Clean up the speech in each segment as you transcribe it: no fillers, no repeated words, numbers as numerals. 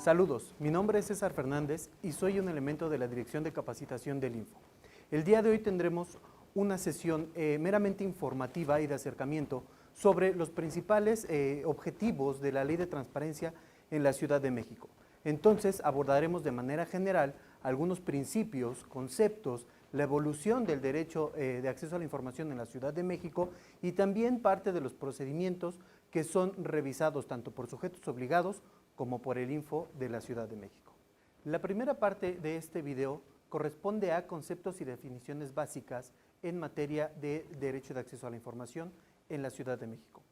Saludos, mi nombre es César Fernández y soy un elemento de la Dirección de Capacitación del Info. El día de hoy tendremos una sesión meramente informativa y de acercamiento sobre los principales objetivos de la Ley de Transparencia en la Ciudad de México. Entonces abordaremos de manera general algunos principios, conceptos, la evolución del derecho de acceso a la información en la Ciudad de México y también parte de los procedimientos que son revisados tanto por sujetos obligados como por el Info de la Ciudad de México. La primera parte de este video corresponde a conceptos y definiciones básicas en materia de derecho de acceso a la información en la Ciudad de México.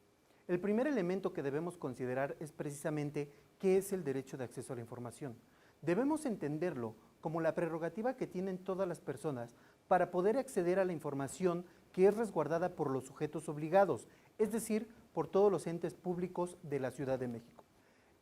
El primer elemento que debemos considerar es precisamente qué es el derecho de acceso a la información. Debemos entenderlo como la prerrogativa que tienen todas las personas para poder acceder a la información que es resguardada por los sujetos obligados, es decir, por todos los entes públicos de la Ciudad de México.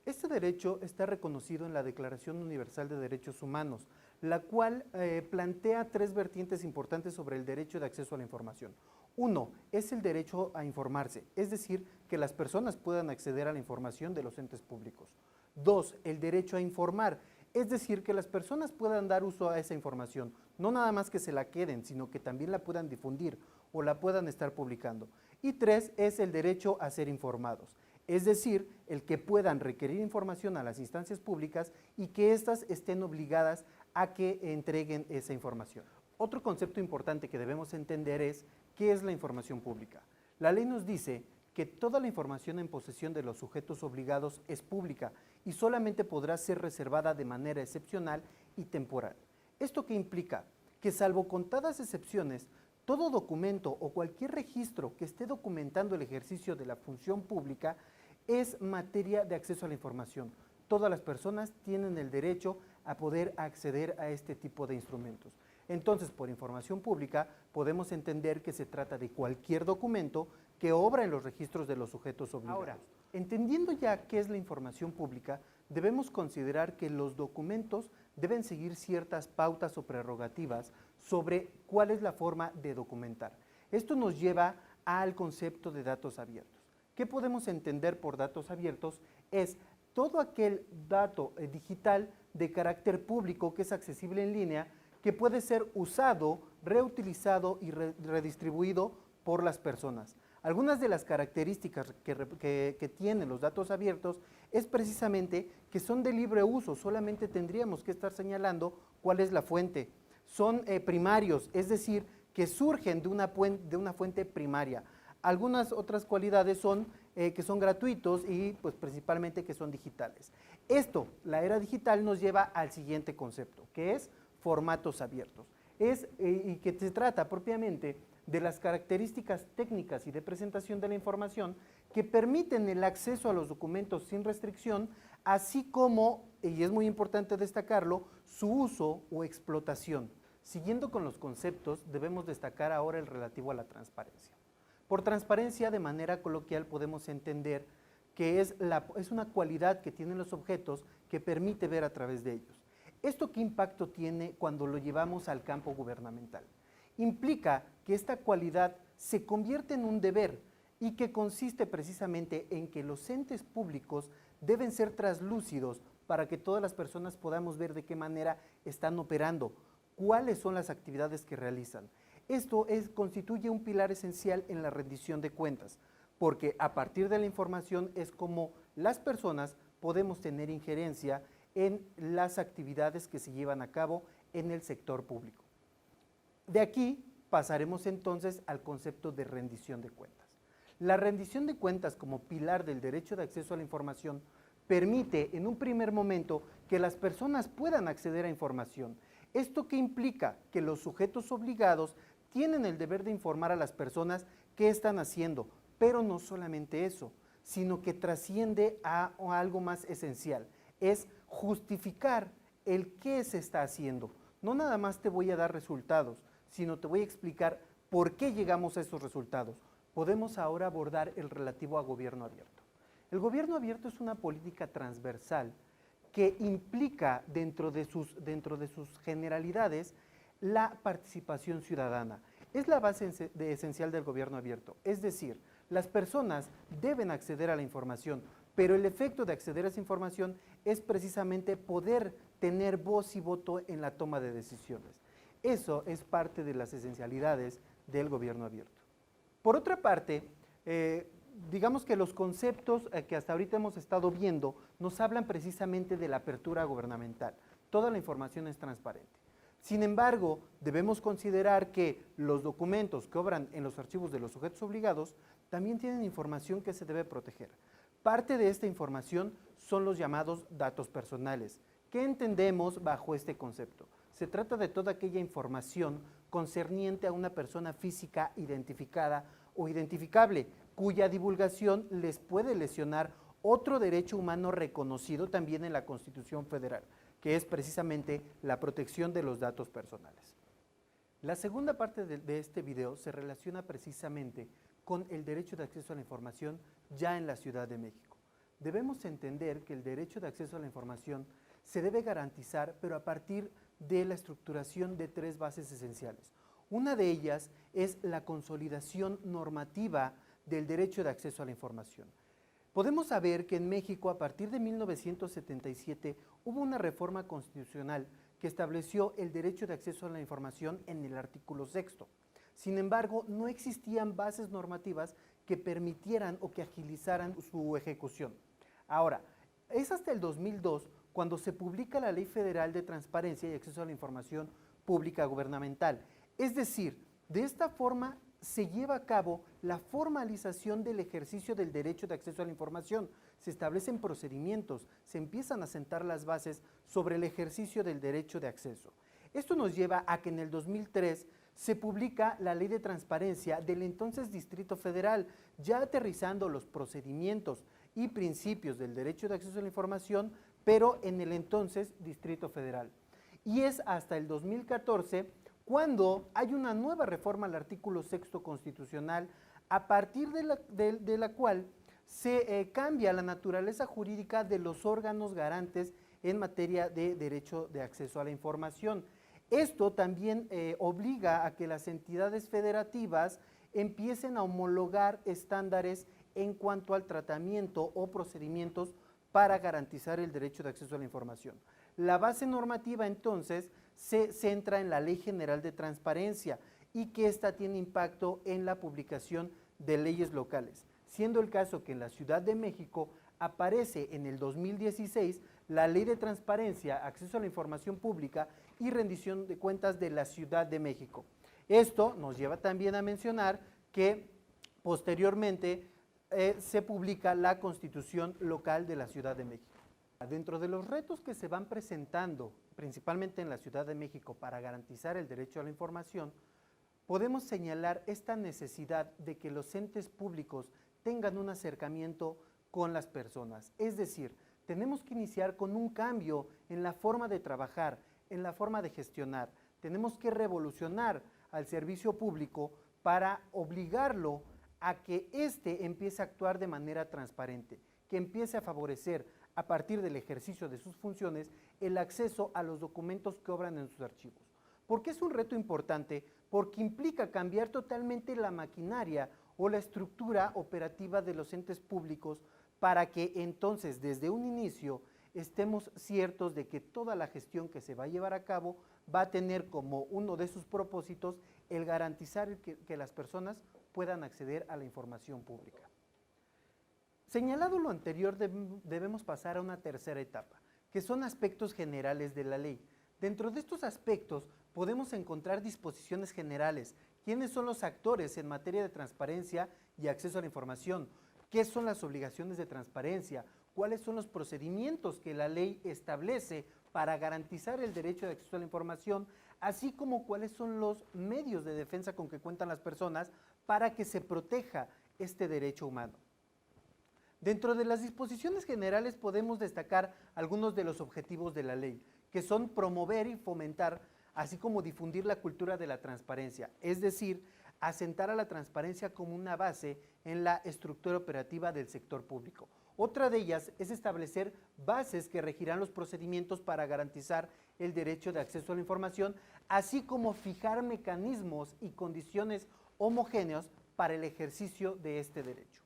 Este derecho está reconocido en la Declaración Universal de Derechos Humanos, la cual plantea tres vertientes importantes sobre el derecho de acceso a la información. Uno, es el derecho a informarse, es decir, que las personas puedan acceder a la información de los entes públicos. Dos, el derecho a informar, es decir, que las personas puedan dar uso a esa información, no nada más que se la queden, sino que también la puedan difundir o la puedan estar publicando. Y tres, es el derecho a ser informados. Es decir, el que puedan requerir información a las instancias públicas y que éstas estén obligadas a que entreguen esa información. Otro concepto importante que debemos entender es ¿qué es la información pública? La ley nos dice que toda la información en posesión de los sujetos obligados es pública y solamente podrá ser reservada de manera excepcional y temporal. ¿Esto qué implica? Que salvo contadas excepciones, todo documento o cualquier registro que esté documentando el ejercicio de la función pública es materia de acceso a la información. Todas las personas tienen el derecho a poder acceder a este tipo de instrumentos. Entonces, por información pública, podemos entender que se trata de cualquier documento que obra en los registros de los sujetos obligados. Ahora, entendiendo ya qué es la información pública, debemos considerar que los documentos deben seguir ciertas pautas o prerrogativas sobre cuál es la forma de documentar. Esto nos lleva al concepto de datos abiertos. ¿Qué podemos entender por datos abiertos? Es todo aquel dato digital de carácter público que es accesible en línea, que puede ser usado, reutilizado y redistribuido por las personas. Algunas de las características que tienen los datos abiertos es precisamente que son de libre uso, solamente tendríamos que estar señalando cuál es la fuente. Son primarios, es decir, que surgen de una fuente primaria. Algunas otras cualidades son que son gratuitos y pues principalmente que son digitales. Esto, la era digital, nos lleva al siguiente concepto, que es formatos abiertos. Y que se trata propiamente de las características técnicas y de presentación de la información que permiten el acceso a los documentos sin restricción, así como, y es muy importante destacarlo, su uso o explotación. Siguiendo con los conceptos, debemos destacar ahora el relativo a la transparencia. Por transparencia, de manera coloquial, podemos entender que es una cualidad que tienen los objetos que permite ver a través de ellos. ¿Esto qué impacto tiene cuando lo llevamos al campo gubernamental? Implica que esta cualidad se convierte en un deber y que consiste precisamente en que los entes públicos deben ser translúcidos para que todas las personas podamos ver de qué manera están operando, cuáles son las actividades que realizan. Esto constituye un pilar esencial en la rendición de cuentas, porque a partir de la información es como las personas podemos tener injerencia en las actividades que se llevan a cabo en el sector público. De aquí pasaremos entonces al concepto de rendición de cuentas. La rendición de cuentas como pilar del derecho de acceso a la información permite en un primer momento que las personas puedan acceder a información. ¿Esto qué implica? Que los sujetos obligados tienen el deber de informar a las personas qué están haciendo, pero no solamente eso, sino que trasciende a algo más esencial, es justificar el qué se está haciendo. No nada más te voy a dar resultados, sino te voy a explicar por qué llegamos a esos resultados. Podemos ahora abordar el relativo a gobierno abierto. El gobierno abierto es una política transversal que implica dentro de sus generalidades la participación ciudadana. Es la base esencial del gobierno abierto, es decir, las personas deben acceder a la información, pero el efecto de acceder a esa información es precisamente poder tener voz y voto en la toma de decisiones. Eso es parte de las esencialidades del gobierno abierto. Por otra parte, digamos que los conceptos que hasta ahorita hemos estado viendo nos hablan precisamente de la apertura gubernamental. Toda la información es transparente. Sin embargo, debemos considerar que los documentos que obran en los archivos de los sujetos obligados también tienen información que se debe proteger. Parte de esta información son los llamados datos personales. ¿Qué entendemos bajo este concepto? Se trata de toda aquella información concerniente a una persona física identificada o identificable, cuya divulgación les puede lesionar otro derecho humano reconocido también en la Constitución Federal, que es precisamente la protección de los datos personales. La segunda parte de este video se relaciona precisamente con el derecho de acceso a la información ya en la Ciudad de México. Debemos entender que el derecho de acceso a la información se debe garantizar, pero a partir de la estructuración de tres bases esenciales. Una de ellas es la consolidación normativa del derecho de acceso a la información. Podemos saber que en México, a partir de 1977, hubo una reforma constitucional que estableció el derecho de acceso a la información en el artículo 6º. Sin embargo, no existían bases normativas que permitieran o que agilizaran su ejecución. Ahora, es hasta el 2002 cuando se publica la Ley Federal de Transparencia y Acceso a la Información Pública Gubernamental. Es decir, de esta forma se lleva a cabo la formalización del ejercicio del derecho de acceso a la información. Se establecen procedimientos, se empiezan a sentar las bases sobre el ejercicio del derecho de acceso. Esto nos lleva a que en el 2003 se publica la Ley de Transparencia del entonces Distrito Federal, ya aterrizando los procedimientos y principios del derecho de acceso a la información, pero en el entonces Distrito Federal. Y es hasta el 2014 cuando hay una nueva reforma al artículo 6º constitucional, a partir de la cual se cambia la naturaleza jurídica de los órganos garantes en materia de derecho de acceso a la información. Esto también obliga a que las entidades federativas empiecen a homologar estándares en cuanto al tratamiento o procedimientos para garantizar el derecho de acceso a la información. La base normativa entonces se centra en la Ley General de Transparencia y que ésta tiene impacto en la publicación de leyes locales, siendo el caso que en la Ciudad de México aparece en el 2016 la Ley de Transparencia, Acceso a la Información Pública y Rendición de Cuentas de la Ciudad de México. Esto nos lleva también a mencionar que posteriormente se publica la Constitución Local de la Ciudad de México. Dentro de los retos que se van presentando, principalmente en la Ciudad de México, para garantizar el derecho a la información, podemos señalar esta necesidad de que los entes públicos tengan un acercamiento con las personas. Es decir, tenemos que iniciar con un cambio en la forma de trabajar, en la forma de gestionar. Tenemos que revolucionar al servicio público para obligarlo a que éste empiece a actuar de manera transparente, que empiece a favorecer a partir del ejercicio de sus funciones el acceso a los documentos que obran en sus archivos. ¿Por qué es un reto importante? Porque implica cambiar totalmente la maquinaria o la estructura operativa de los entes públicos para que entonces desde un inicio estemos ciertos de que toda la gestión que se va a llevar a cabo va a tener como uno de sus propósitos el garantizar que las personas puedan acceder a la información pública. Señalado lo anterior, debemos pasar a una tercera etapa, que son aspectos generales de la ley. Dentro de estos aspectos podemos encontrar disposiciones generales. ¿Quiénes son los actores en materia de transparencia y acceso a la información? ¿Qué son las obligaciones de transparencia? ¿Cuáles son los procedimientos que la ley establece para garantizar el derecho de acceso a la información? Así como cuáles son los medios de defensa con que cuentan las personas para que se proteja este derecho humano. Dentro de las disposiciones generales podemos destacar algunos de los objetivos de la ley, que son promover y fomentar, así como difundir la cultura de la transparencia, es decir, asentar a la transparencia como una base en la estructura operativa del sector público. Otra de ellas es establecer bases que regirán los procedimientos para garantizar el derecho de acceso a la información, así como fijar mecanismos y condiciones homogéneos para el ejercicio de este derecho.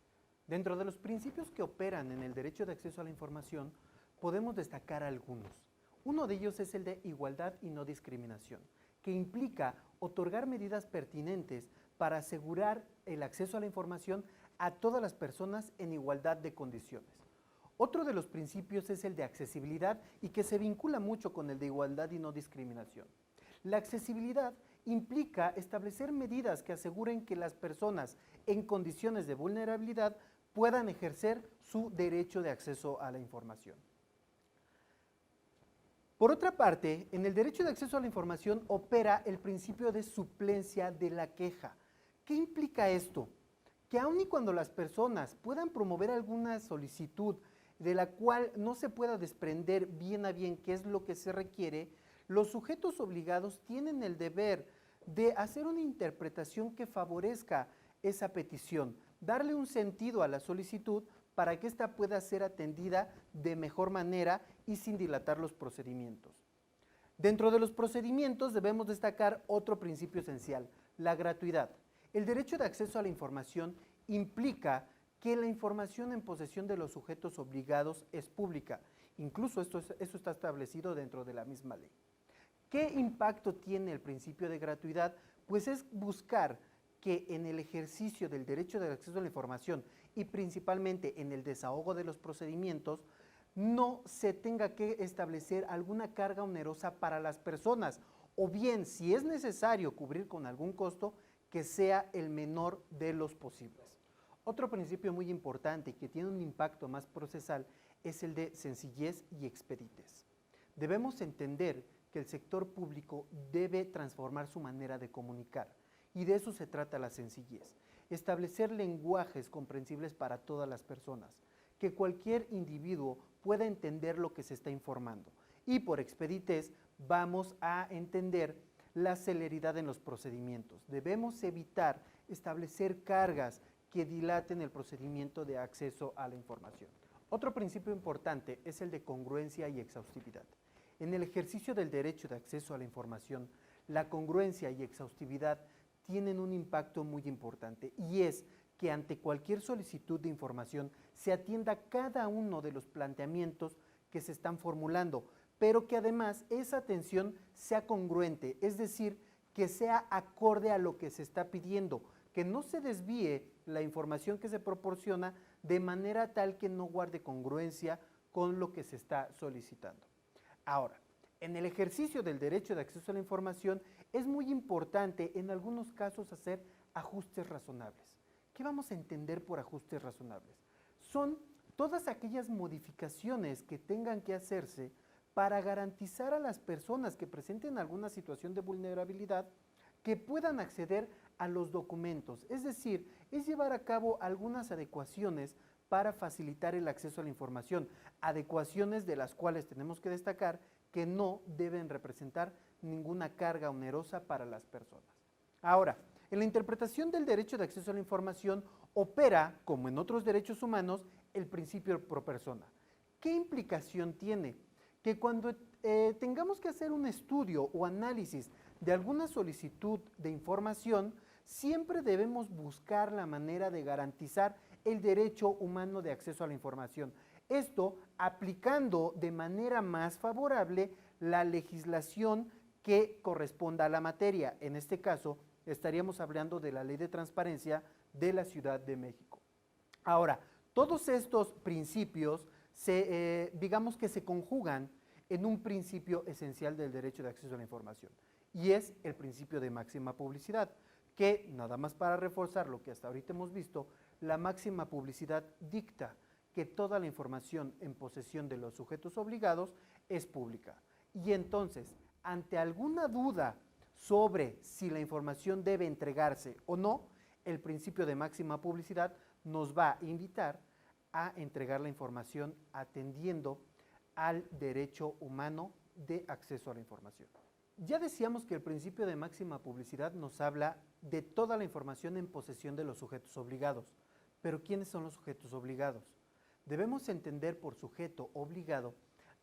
Dentro de los principios que operan en el derecho de acceso a la información, podemos destacar algunos. Uno de ellos es el de igualdad y no discriminación, que implica otorgar medidas pertinentes para asegurar el acceso a la información a todas las personas en igualdad de condiciones. Otro de los principios es el de accesibilidad y que se vincula mucho con el de igualdad y no discriminación. La accesibilidad implica establecer medidas que aseguren que las personas en condiciones de vulnerabilidad puedan ejercer su derecho de acceso a la información. Por otra parte, en el derecho de acceso a la información opera el principio de suplencia de la queja. ¿Qué implica esto? Que aun y cuando las personas puedan promover alguna solicitud de la cual no se pueda desprender bien a bien qué es lo que se requiere, los sujetos obligados tienen el deber de hacer una interpretación que favorezca esa petición, darle un sentido a la solicitud para que ésta pueda ser atendida de mejor manera y sin dilatar los procedimientos. Dentro de los procedimientos debemos destacar otro principio esencial, la gratuidad. El derecho de acceso a la información implica que la información en posesión de los sujetos obligados es pública. Incluso eso está establecido dentro de la misma ley. ¿Qué impacto tiene el principio de gratuidad? Pues es buscar que en el ejercicio del derecho de acceso a la información y principalmente en el desahogo de los procedimientos, no se tenga que establecer alguna carga onerosa para las personas, o bien, si es necesario cubrir con algún costo, que sea el menor de los posibles. Otro principio muy importante y que tiene un impacto más procesal es el de sencillez y expeditez. Debemos entender que el sector público debe transformar su manera de comunicar y de eso se trata la sencillez. Establecer lenguajes comprensibles para todas las personas, que cualquier individuo pueda entender lo que se está informando. Y por expeditez vamos a entender la celeridad en los procedimientos. Debemos evitar establecer cargas que dilaten el procedimiento de acceso a la información. Otro principio importante es el de congruencia y exhaustividad. En el ejercicio del derecho de acceso a la información, la congruencia y exhaustividad tienen un impacto muy importante y es que ante cualquier solicitud de información se atienda cada uno de los planteamientos que se están formulando, pero que además esa atención sea congruente, es decir, que sea acorde a lo que se está pidiendo, que no se desvíe la información que se proporciona de manera tal que no guarde congruencia con lo que se está solicitando. Ahora, en el ejercicio del derecho de acceso a la información es muy importante en algunos casos hacer ajustes razonables. ¿Qué vamos a entender por ajustes razonables? Son todas aquellas modificaciones que tengan que hacerse para garantizar a las personas que presenten alguna situación de vulnerabilidad que puedan acceder a los documentos. Es decir, es llevar a cabo algunas adecuaciones para facilitar el acceso a la información, adecuaciones de las cuales tenemos que destacar que no deben representar ninguna carga onerosa para las personas. Ahora, en la interpretación del derecho de acceso a la información opera, como en otros derechos humanos, el principio pro persona. ¿Qué implicación tiene? Que cuando tengamos que hacer un estudio o análisis de alguna solicitud de información, siempre debemos buscar la manera de garantizar el derecho humano de acceso a la información. Esto aplicando de manera más favorable la legislación que corresponda a la materia. En este caso, estaríamos hablando de la Ley de Transparencia de la Ciudad de México. Ahora, todos estos principios digamos que se conjugan en un principio esencial del derecho de acceso a la información, y es el principio de máxima publicidad, que, nada más para reforzar lo que hasta ahorita hemos visto, la máxima publicidad dicta que toda la información en posesión de los sujetos obligados es pública. Y entonces, ante alguna duda sobre si la información debe entregarse o no, el principio de máxima publicidad nos va a invitar a entregar la información atendiendo al derecho humano de acceso a la información. Ya decíamos que el principio de máxima publicidad nos habla de toda la información en posesión de los sujetos obligados. Pero ¿quiénes son los sujetos obligados? Debemos entender por sujeto obligado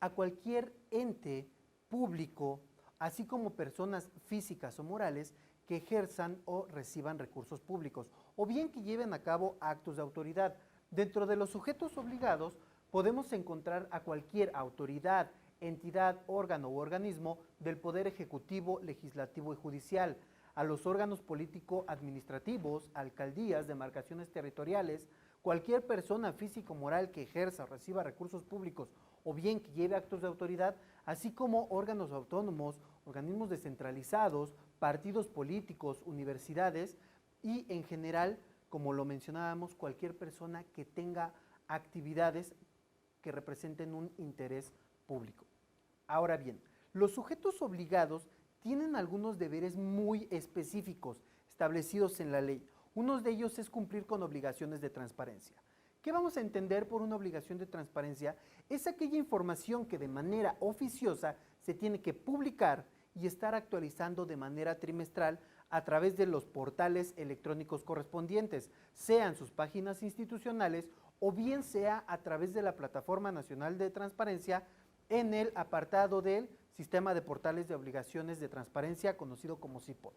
a cualquier ente público, así como personas físicas o morales que ejerzan o reciban recursos públicos, o bien que lleven a cabo actos de autoridad. Dentro de los sujetos obligados podemos encontrar a cualquier autoridad, entidad, órgano u organismo del Poder Ejecutivo, Legislativo y Judicial, a los órganos político-administrativos, alcaldías, demarcaciones territoriales, cualquier persona físico-moral que ejerza o reciba recursos públicos o bien que lleve actos de autoridad, así como órganos autónomos, organismos descentralizados, partidos políticos, universidades y en general, como lo mencionábamos, cualquier persona que tenga actividades que representen un interés público. Ahora bien, los sujetos obligados tienen algunos deberes muy específicos establecidos en la ley. Uno de ellos es cumplir con obligaciones de transparencia. ¿Qué vamos a entender por una obligación de transparencia? Es aquella información que de manera oficiosa se tiene que publicar y estar actualizando de manera trimestral a través de los portales electrónicos correspondientes, sean sus páginas institucionales o bien sea a través de la Plataforma Nacional de Transparencia en el apartado del Sistema de Portales de Obligaciones de Transparencia, conocido como CIPOT.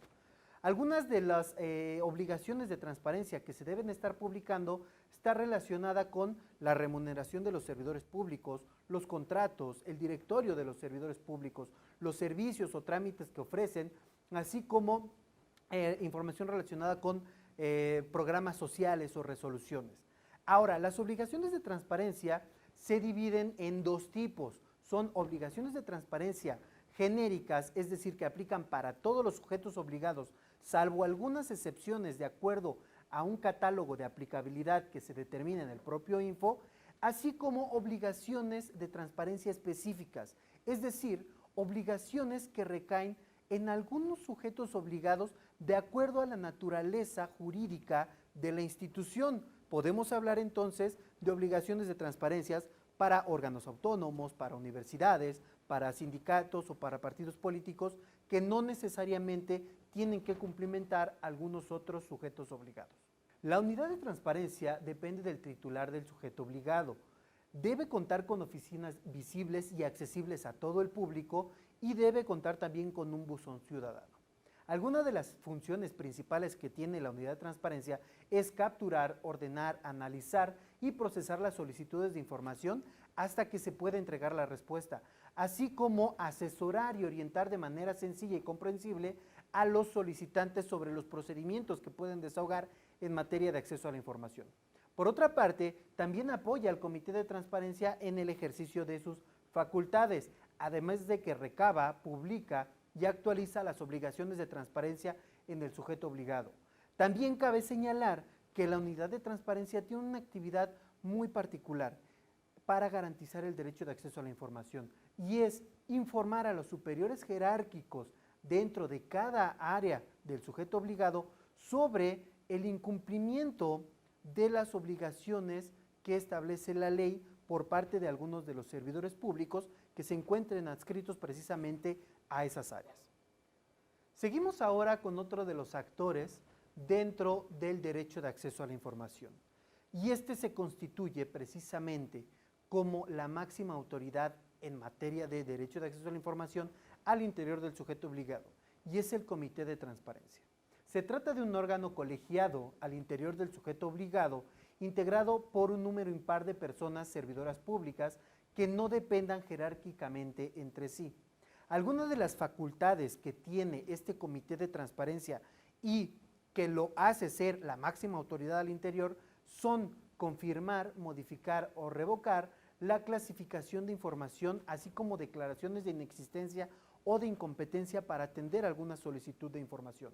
Algunas de las obligaciones de transparencia que se deben estar publicando está relacionada con la remuneración de los servidores públicos, los contratos, el directorio de los servidores públicos, los servicios o trámites que ofrecen, así como información relacionada con programas sociales o resoluciones. Ahora, las obligaciones de transparencia se dividen en dos tipos. Son obligaciones de transparencia genéricas, es decir, que aplican para todos los sujetos obligados, salvo algunas excepciones de acuerdo a un catálogo de aplicabilidad que se determina en el propio info, así como obligaciones de transparencia específicas, es decir, obligaciones que recaen en algunos sujetos obligados de acuerdo a la naturaleza jurídica de la institución. Podemos hablar entonces de obligaciones de transparencias para órganos autónomos, para universidades, para sindicatos o para partidos políticos que no necesariamente tienen que cumplimentar algunos otros sujetos obligados. La unidad de transparencia depende del titular del sujeto obligado. Debe contar con oficinas visibles y accesibles a todo el público y debe contar también con un buzón ciudadano. Algunas de las funciones principales que tiene la unidad de transparencia es capturar, ordenar, analizar y procesar las solicitudes de información hasta que se pueda entregar la respuesta, así como asesorar y orientar de manera sencilla y comprensible a los solicitantes sobre los procedimientos que pueden desahogar en materia de acceso a la información. Por otra parte, también apoya al Comité de Transparencia en el ejercicio de sus facultades, además de que recaba, publica y actualiza las obligaciones de transparencia en el sujeto obligado. También cabe señalar que la unidad de transparencia tiene una actividad muy particular para garantizar el derecho de acceso a la información y es informar a los superiores jerárquicos dentro de cada área del sujeto obligado sobre el incumplimiento de las obligaciones que establece la ley por parte de algunos de los servidores públicos que se encuentren adscritos precisamente a esas áreas. Seguimos ahora con otro de los actores dentro del derecho de acceso a la información y este se constituye precisamente como la máxima autoridad en materia de derecho de acceso a la información al interior del sujeto obligado y es el Comité de Transparencia. Se trata de un órgano colegiado al interior del sujeto obligado, integrado por un número impar de personas servidoras públicas que no dependan jerárquicamente entre sí. Algunas de las facultades que tiene este Comité de Transparencia y que lo hace ser la máxima autoridad al interior son confirmar, modificar o revocar la clasificación de información, así como declaraciones de inexistencia o de incompetencia para atender alguna solicitud de información.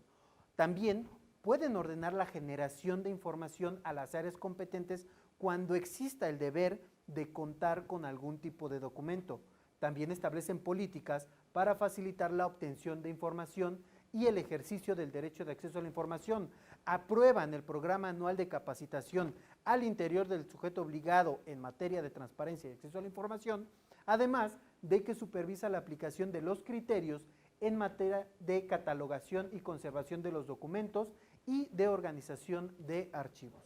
También pueden ordenar la generación de información a las áreas competentes cuando exista el deber de contar con algún tipo de documento. También establecen políticas para facilitar la obtención de información y el ejercicio del derecho de acceso a la información. Aprueban el programa anual de capacitación al interior del sujeto obligado en materia de transparencia y acceso a la información, además de que supervisa la aplicación de los criterios en materia de catalogación y conservación de los documentos y de organización de archivos.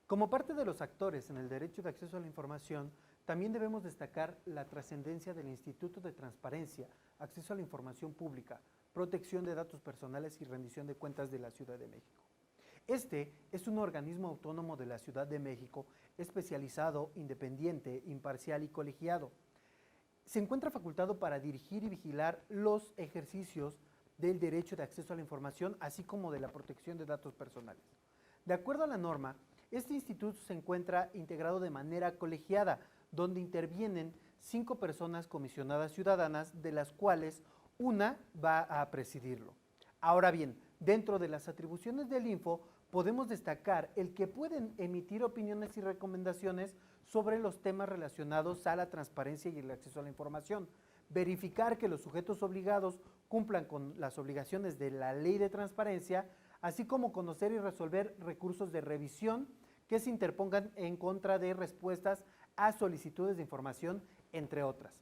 Como parte de los actores en el derecho de acceso a la información, también debemos destacar la trascendencia del Instituto de Transparencia, Acceso a la Información Pública, Protección de Datos Personales y Rendición de Cuentas de la Ciudad de México. Este es un organismo autónomo de la Ciudad de México, especializado, independiente, imparcial y colegiado. Se encuentra facultado para dirigir y vigilar los ejercicios del derecho de acceso a la información, así como de la protección de datos personales. De acuerdo a la norma, este instituto se encuentra integrado de manera colegiada, donde intervienen 5 personas comisionadas ciudadanas, de las cuales una va a presidirlo. Ahora bien, dentro de las atribuciones del Info, podemos destacar el que pueden emitir opiniones y recomendaciones sobre los temas relacionados a la transparencia y el acceso a la información, verificar que los sujetos obligados cumplan con las obligaciones de la Ley de Transparencia, así como conocer y resolver recursos de revisión que se interpongan en contra de respuestas a solicitudes de información, entre otras.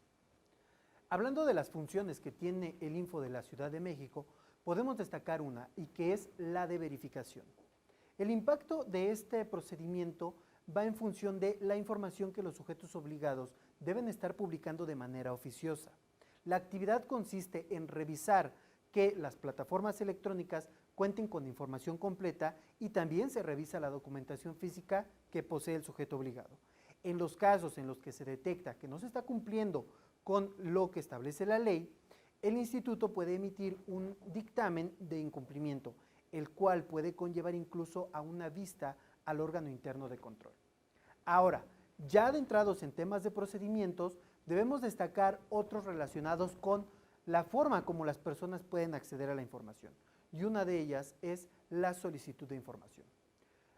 Hablando de las funciones que tiene el Info de la Ciudad de México, podemos destacar una, y que es la de verificación. El impacto de este procedimiento va en función de la información que los sujetos obligados deben estar publicando de manera oficiosa. La actividad consiste en revisar que las plataformas electrónicas cuenten con información completa y también se revisa la documentación física que posee el sujeto obligado. En los casos en los que se detecta que no se está cumpliendo con lo que establece la ley, el instituto puede emitir un dictamen de incumplimiento, el cual puede conllevar incluso a una vista al órgano interno de control. Ahora, ya adentrados en temas de procedimientos, debemos destacar otros relacionados con la forma como las personas pueden acceder a la información, y una de ellas es la solicitud de información.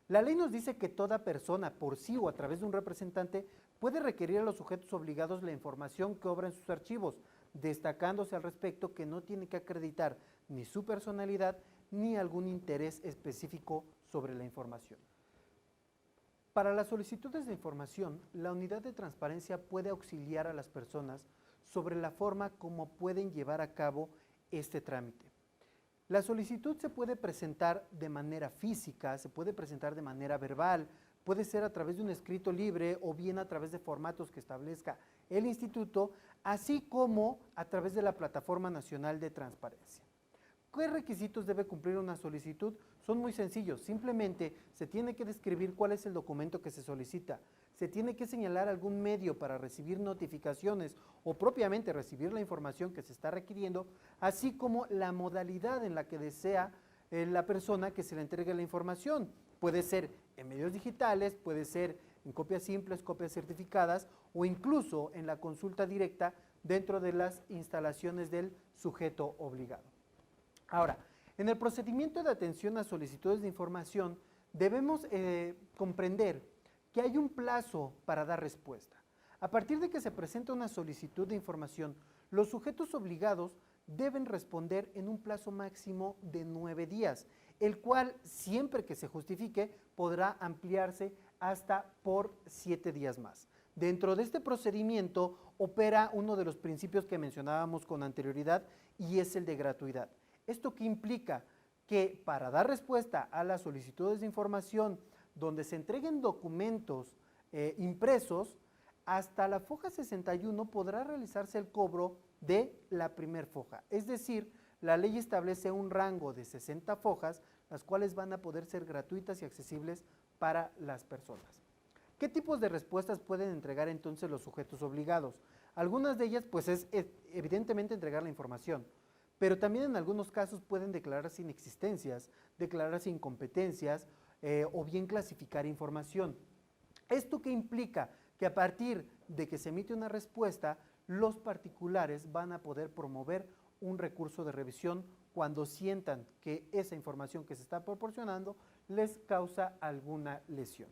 La ley nos dice que toda persona, por sí o a través de un representante, puede requerir a los sujetos obligados la información que obra en sus archivos, destacándose al respecto que no tiene que acreditar ni su personalidad ni algún interés específico sobre la información. Para las solicitudes de información, la unidad de transparencia puede auxiliar a las personas sobre la forma como pueden llevar a cabo este trámite. La solicitud se puede presentar de manera física, se puede presentar de manera verbal, puede ser a través de un escrito libre o bien a través de formatos que establezca el instituto, así como a través de la Plataforma Nacional de Transparencia. ¿Qué requisitos debe cumplir una solicitud? Son muy sencillos, simplemente se tiene que describir cuál es el documento que se solicita, se tiene que señalar algún medio para recibir notificaciones o propiamente recibir la información que se está requiriendo, así como la modalidad en la que desea la persona que se le entregue la información. Puede ser en medios digitales, puede ser en copias simples, copias certificadas o incluso en la consulta directa dentro de las instalaciones del sujeto obligado. Ahora, en el procedimiento de atención a solicitudes de información debemos comprender que hay un plazo para dar respuesta. A partir de que se presenta una solicitud de información, los sujetos obligados deben responder en un plazo máximo de 9 días, el cual, siempre que se justifique, podrá ampliarse hasta por 7 días más. Dentro de este procedimiento opera uno de los principios que mencionábamos con anterioridad y es el de gratuidad. ¿Esto qué implica? Que para dar respuesta a las solicitudes de información donde se entreguen documentos impresos, hasta la foja 61 podrá realizarse el cobro de la primer foja. Es decir, la ley establece un rango de 60 fojas, las cuales van a poder ser gratuitas y accesibles para las personas. ¿Qué tipos de respuestas pueden entregar entonces los sujetos obligados? Algunas de ellas, pues es evidentemente entregar la información, pero también en algunos casos pueden declararse inexistencias, declararse incompetencias o bien clasificar información. ¿Esto qué implica? Que a partir de que se emite una respuesta, los particulares van a poder promover un recurso de revisión cuando sientan que esa información que se está proporcionando les causa alguna lesión.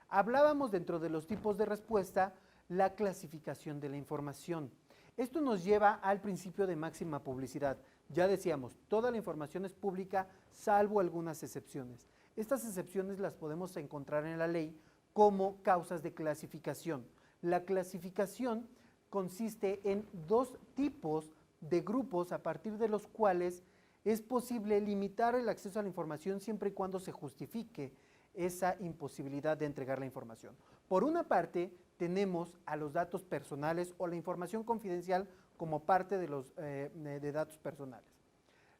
Hablábamos dentro de los tipos de respuesta la clasificación de la información. Esto nos lleva al principio de máxima publicidad. Ya decíamos, toda la información es pública salvo algunas excepciones. Estas excepciones las podemos encontrar en la ley como causas de clasificación. La clasificación consiste en 2 tipos de grupos a partir de los cuales es posible limitar el acceso a la información siempre y cuando se justifique esa imposibilidad de entregar la información. Por una parte, tenemos a los datos personales o la información confidencial como parte de los de datos personales.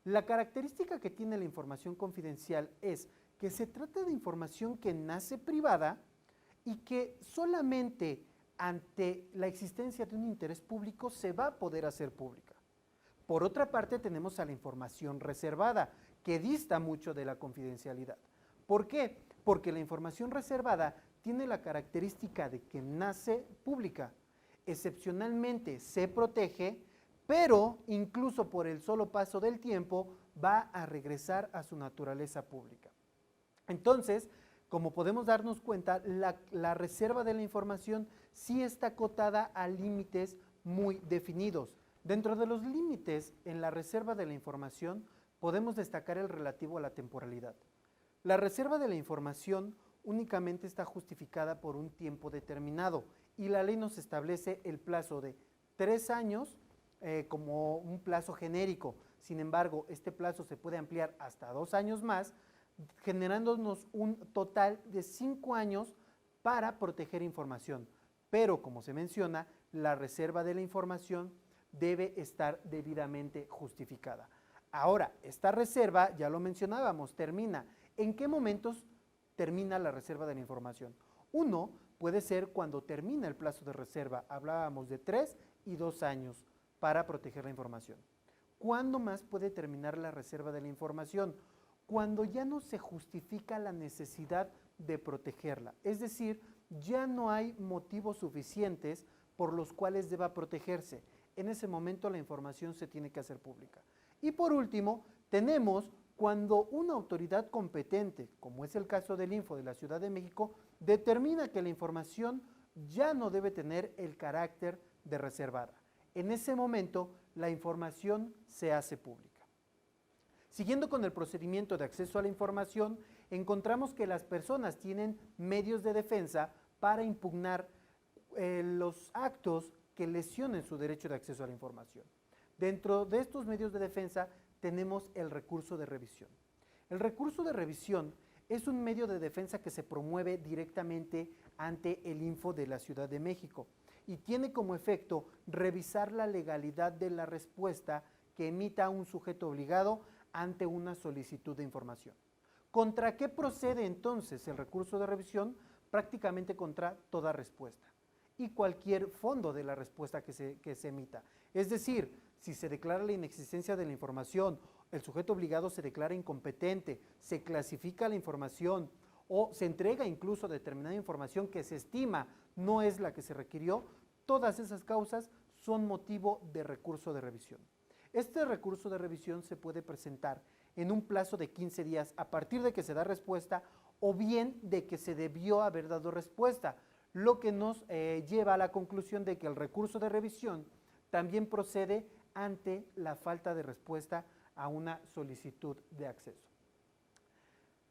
La característica que tiene la información confidencial es que se trata de información que nace privada y que solamente ante la existencia de un interés público se va a poder hacer pública. Por otra parte, tenemos a la información reservada, que dista mucho de la confidencialidad. ¿Por qué? Porque la información reservada tiene la característica de que nace pública. Excepcionalmente se protege, pero incluso por el solo paso del tiempo va a regresar a su naturaleza pública. Entonces, como podemos darnos cuenta, la reserva de la información sí está acotada a límites muy definidos. Dentro de los límites en la reserva de la información podemos destacar el relativo a la temporalidad. La reserva de la información únicamente está justificada por un tiempo determinado y la ley nos establece el plazo de 3 años como un plazo genérico. Sin embargo, este plazo se puede ampliar hasta 2 años más, generándonos un total de 5 años para proteger información. Pero, como se menciona, la reserva de la información debe estar debidamente justificada. Ahora, esta reserva, ya lo mencionábamos, termina. ¿En qué momentos termina la reserva de la información? Uno puede ser cuando termina el plazo de reserva. Hablábamos de 3 y 2 años para proteger la información. ¿Cuándo más puede terminar la reserva de la información? Cuando ya no se justifica la necesidad de protegerla. Es decir, ya no hay motivos suficientes por los cuales deba protegerse. En ese momento la información se tiene que hacer pública. Y por último, tenemos cuando una autoridad competente, como es el caso del Info de la Ciudad de México, determina que la información ya no debe tener el carácter de reservada. En ese momento, la información se hace pública. Siguiendo con el procedimiento de acceso a la información, encontramos que las personas tienen medios de defensa para impugnar los actos que lesionen su derecho de acceso a la información. Dentro de estos medios de defensa tenemos el recurso de revisión. El recurso de revisión es un medio de defensa que se promueve directamente ante el Info de la Ciudad de México y tiene como efecto revisar la legalidad de la respuesta que emita un sujeto obligado ante una solicitud de información. ¿Contra qué procede entonces el recurso de revisión? Prácticamente contra toda respuesta y cualquier fondo de la respuesta que se emita. Es decir, si se declara la inexistencia de la información, el sujeto obligado se declara incompetente, se clasifica la información o se entrega incluso determinada información que se estima no es la que se requirió, todas esas causas son motivo de recurso de revisión. Este recurso de revisión se puede presentar en un plazo de 15 días a partir de que se da respuesta o bien de que se debió haber dado respuesta, lo que nos lleva a la conclusión de que el recurso de revisión también procede ante la falta de respuesta a una solicitud de acceso.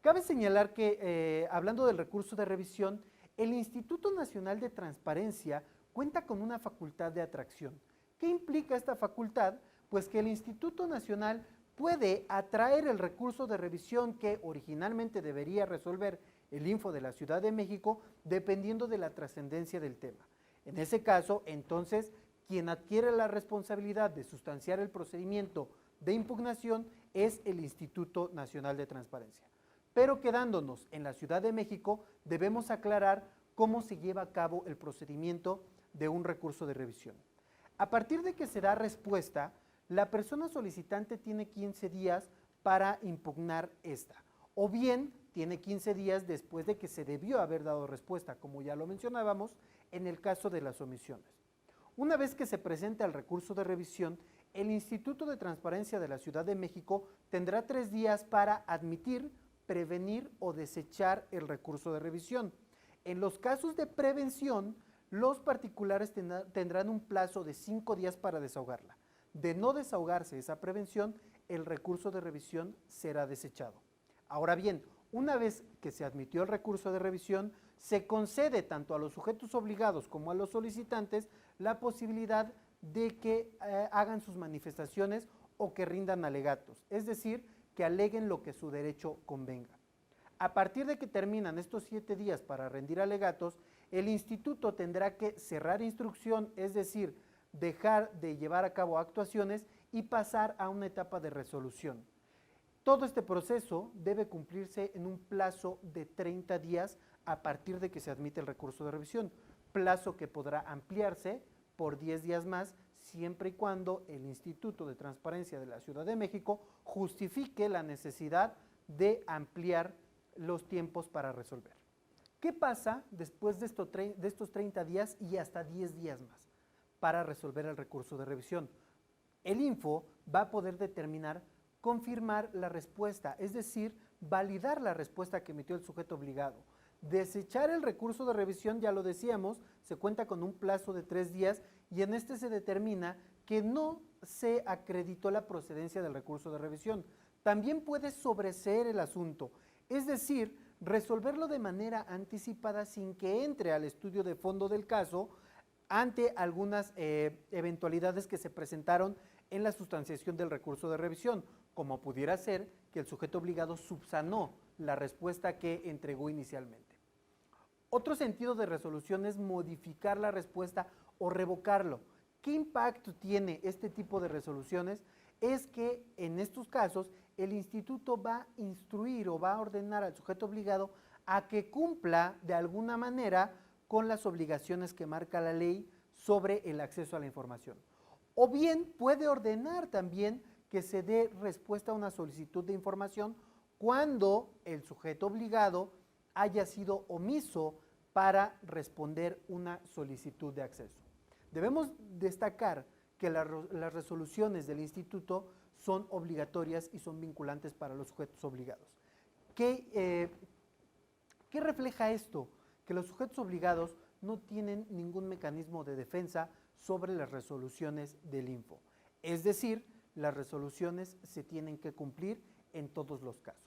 Cabe señalar que, hablando del recurso de revisión, el Instituto Nacional de Transparencia cuenta con una facultad de atracción. ¿Qué implica esta facultad? Pues que el Instituto Nacional puede atraer el recurso de revisión que originalmente debería resolver el Info de la Ciudad de México dependiendo de la trascendencia del tema. En ese caso, entonces, quien adquiere la responsabilidad de sustanciar el procedimiento de impugnación es el Instituto Nacional de Transparencia. Pero quedándonos en la Ciudad de México, debemos aclarar cómo se lleva a cabo el procedimiento de un recurso de revisión. A partir de que se da respuesta, la persona solicitante tiene 15 días para impugnar esta, o bien tiene 15 días después de que se debió haber dado respuesta, como ya lo mencionábamos, en el caso de las omisiones. Una vez que se presenta el recurso de revisión, el Instituto de Transparencia de la Ciudad de México tendrá 3 días para admitir, prevenir o desechar el recurso de revisión. En los casos de prevención, los particulares tendrán un plazo de 5 días para desahogarla. De no desahogarse esa prevención, el recurso de revisión será desechado. Ahora bien, una vez que se admitió el recurso de revisión, se concede tanto a los sujetos obligados como a los solicitantes la posibilidad de que hagan sus manifestaciones o que rindan alegatos, es decir, que aleguen lo que su derecho convenga. A partir de que terminan estos 7 días para rendir alegatos, el instituto tendrá que cerrar instrucción, es decir, dejar de llevar a cabo actuaciones y pasar a una etapa de resolución. Todo este proceso debe cumplirse en un plazo de 30 días a partir de que se admite el recurso de revisión, plazo que podrá ampliarse por 10 días más siempre y cuando el Instituto de Transparencia de la Ciudad de México justifique la necesidad de ampliar los tiempos para resolver. ¿Qué pasa después de estos 30 días y hasta 10 días más para resolver el recurso de revisión? El Info va a poder determinar confirmar la respuesta, es decir, validar la respuesta que emitió el sujeto obligado. Desechar el recurso de revisión, ya lo decíamos, se cuenta con un plazo de 3 días y en este se determina que no se acreditó la procedencia del recurso de revisión. También puede sobreseer el asunto, es decir, resolverlo de manera anticipada sin que entre al estudio de fondo del caso ante algunas eventualidades que se presentaron en la sustanciación del recurso de revisión, como pudiera ser que el sujeto obligado subsanó la respuesta que entregó inicialmente. Otro sentido de resolución es modificar la respuesta o revocarlo. ¿Qué impacto tiene este tipo de resoluciones? Es que en estos casos el instituto va a instruir o va a ordenar al sujeto obligado a que cumpla de alguna manera con las obligaciones que marca la ley sobre el acceso a la información. O bien puede ordenar también que se dé respuesta a una solicitud de información cuando el sujeto obligado haya sido omiso para responder una solicitud de acceso. Debemos destacar que las resoluciones del instituto son obligatorias y son vinculantes para los sujetos obligados. ¿Qué refleja esto? Que los sujetos obligados no tienen ningún mecanismo de defensa sobre las resoluciones del Info. Es decir, las resoluciones se tienen que cumplir en todos los casos.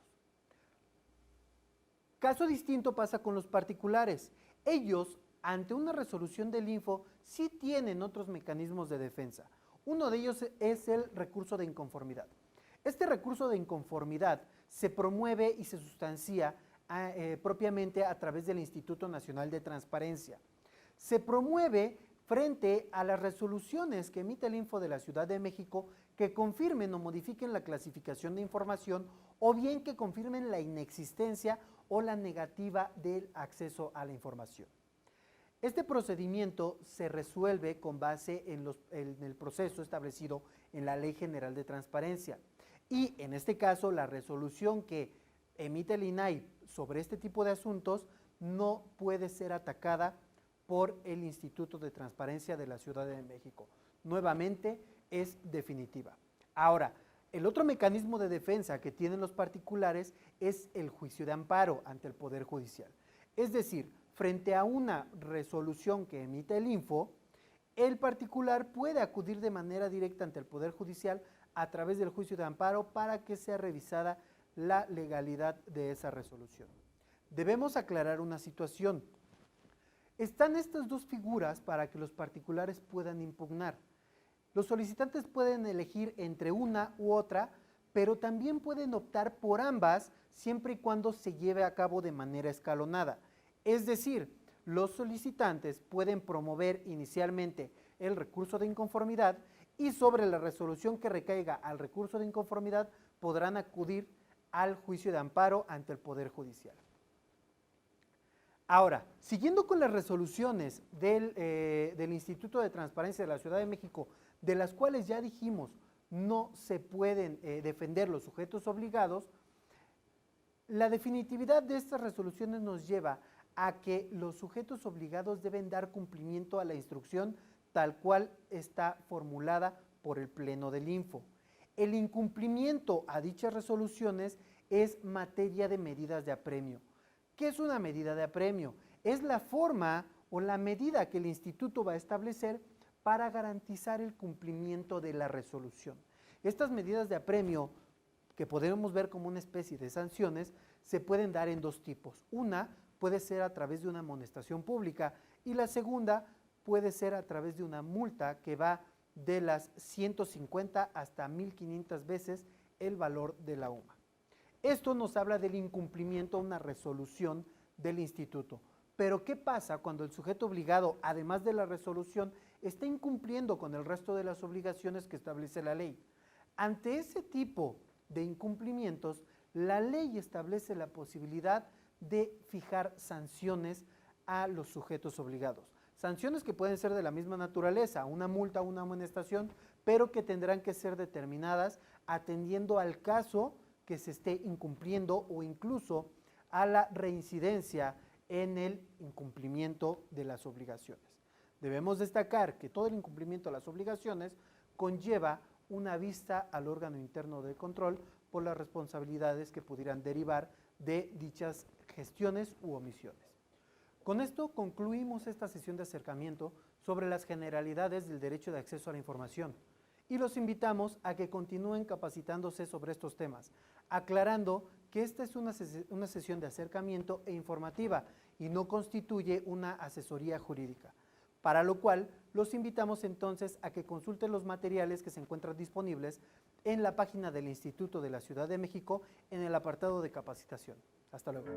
Caso distinto pasa con los particulares. Ellos, ante una resolución del Info, sí tienen otros mecanismos de defensa. Uno de ellos es el recurso de inconformidad. Este recurso de inconformidad se promueve y se sustancia propiamente a través del Instituto Nacional de Transparencia. Se promueve frente a las resoluciones que emite el Info de la Ciudad de México que confirmen o modifiquen la clasificación de información o bien que confirmen la inexistencia o la negativa del acceso a la información. Este procedimiento se resuelve con base en el proceso establecido en la Ley General de Transparencia y en este caso la resolución que emite el INAI sobre este tipo de asuntos no puede ser atacada por el Instituto de Transparencia de la Ciudad de México. Nuevamente es definitiva. Ahora, el otro mecanismo de defensa que tienen los particulares es el juicio de amparo ante el Poder Judicial. Es decir, frente a una resolución que emite el Info, el particular puede acudir de manera directa ante el Poder Judicial a través del juicio de amparo para que sea revisada la legalidad de esa resolución. Debemos aclarar una situación. Están estas dos figuras para que los particulares puedan impugnar. Los solicitantes pueden elegir entre una u otra, pero también pueden optar por ambas siempre y cuando se lleve a cabo de manera escalonada. Es decir, los solicitantes pueden promover inicialmente el recurso de inconformidad y sobre la resolución que recaiga al recurso de inconformidad podrán acudir al juicio de amparo ante el Poder Judicial. Ahora, siguiendo con las resoluciones del Instituto de Transparencia de la Ciudad de México, de las cuales ya dijimos no se pueden defender los sujetos obligados, la definitividad de estas resoluciones nos lleva a que los sujetos obligados deben dar cumplimiento a la instrucción tal cual está formulada por el Pleno del Info. El incumplimiento a dichas resoluciones es materia de medidas de apremio. ¿Qué es una medida de apremio? Es la forma o la medida que el instituto va a establecer para garantizar el cumplimiento de la resolución. Estas medidas de apremio, que podemos ver como una especie de sanciones, se pueden dar en dos tipos. Una puede ser a través de una amonestación pública y la segunda puede ser a través de una multa que va de las 150 hasta 1.500 veces el valor de la UMA. Esto nos habla del incumplimiento a una resolución del instituto. Pero ¿qué pasa cuando el sujeto obligado, además de la resolución, está incumpliendo con el resto de las obligaciones que establece la ley? Ante ese tipo de incumplimientos, la ley establece la posibilidad de fijar sanciones a los sujetos obligados. Sanciones que pueden ser de la misma naturaleza, una multa, una amonestación, pero que tendrán que ser determinadas atendiendo al caso que se esté incumpliendo o incluso a la reincidencia en el incumplimiento de las obligaciones. Debemos destacar que todo el incumplimiento de las obligaciones conlleva una vista al órgano interno de control por las responsabilidades que pudieran derivar de dichas gestiones u omisiones. Con esto concluimos esta sesión de acercamiento sobre las generalidades del derecho de acceso a la información y los invitamos a que continúen capacitándose sobre estos temas, aclarando que esta es una sesión de acercamiento e informativa y no constituye una asesoría jurídica, para lo cual los invitamos entonces a que consulten los materiales que se encuentran disponibles en la página del Instituto de la Ciudad de México en el apartado de capacitación. Hasta luego.